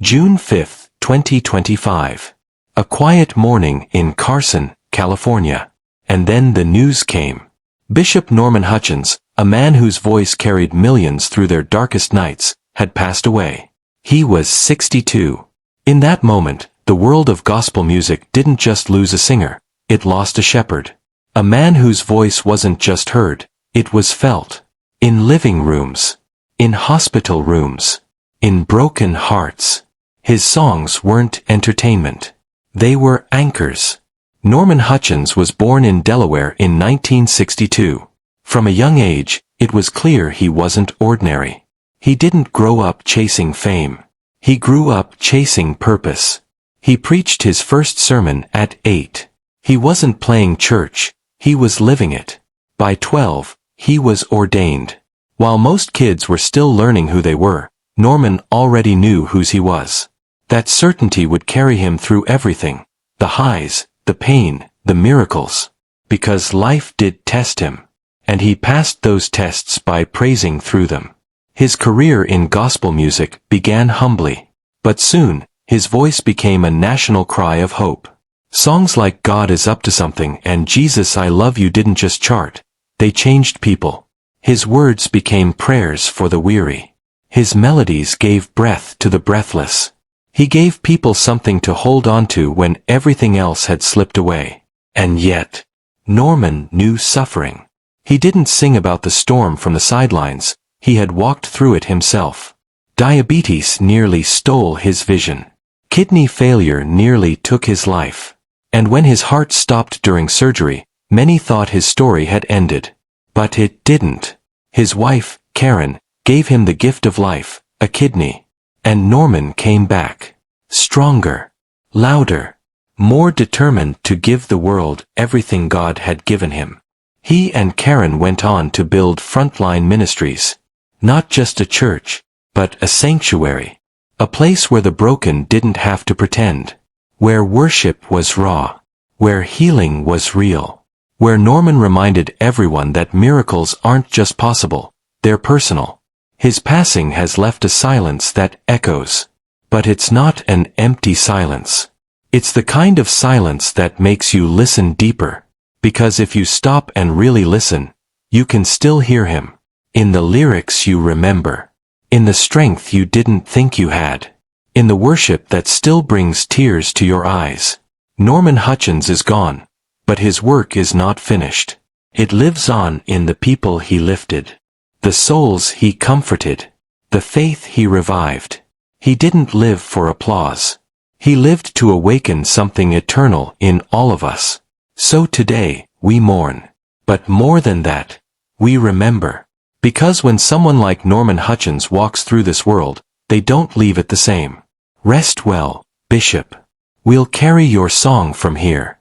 June 5, 2025. A quiet morning in Carson, California. And then the news came. Bishop Norman Hutchins, a man whose voice carried millions through their darkest nights, had passed away. He was 62. In that moment, the world of gospel music didn't just lose a singer, it lost a shepherd. A man whose voice wasn't just heard, it was felt. In living rooms. In hospital rooms. In broken hearts. His songs weren't entertainment. They were anchors. Norman Hutchins was born in Delaware in 1962. From a young age, it was clear he wasn't ordinary. He didn't grow up chasing fame. He grew up chasing purpose. He preached his first sermon at 8. He wasn't playing church, he was living it. By 12, he was ordained. While most kids were still learning who they were, Norman already knew whose he was. That certainty would carry him through everything. The highs, the pain, the miracles. Because life did test him. And he passed those tests by praising through them. His career in gospel music began humbly. But soon, his voice became a national cry of hope. Songs like God is Up to Something and Jesus I Love You didn't just chart. They changed people. His words became prayers for the weary. His melodies gave breath to the breathless. He gave people something to hold on to when everything else had slipped away. And yet, Norman knew suffering. He didn't sing about the storm from the sidelines, he had walked through it himself. Diabetes nearly stole his vision. Kidney failure nearly took his life. And when his heart stopped during surgery, many thought his story had ended. But it didn't. His wife, Karen, gave him the gift of life, a kidney. And Norman came back. Stronger. Louder. More determined to give the world everything God had given him. He and Karen went on to build Frontline Ministries. Not just a church, but a sanctuary. A place where the broken didn't have to pretend. Where worship was raw. Where healing was real. Where Norman reminded everyone that miracles aren't just possible, they're personal. His passing has left a silence that echoes. But it's not an empty silence. It's the kind of silence that makes you listen deeper. Because if you stop and really listen, you can still hear him. In the lyrics you remember. In the strength you didn't think you had. In the worship that still brings tears to your eyes. Norman Hutchins is gone, but his work is not finished. It lives on in the people he lifted. The souls he comforted. The faith he revived. He didn't live for applause. He lived to awaken something eternal in all of us. So today, we mourn. But more than that, we remember. Because when someone like Norman Hutchins walks through this world, they don't leave it the same. Rest well, Bishop. We'll carry your song from here.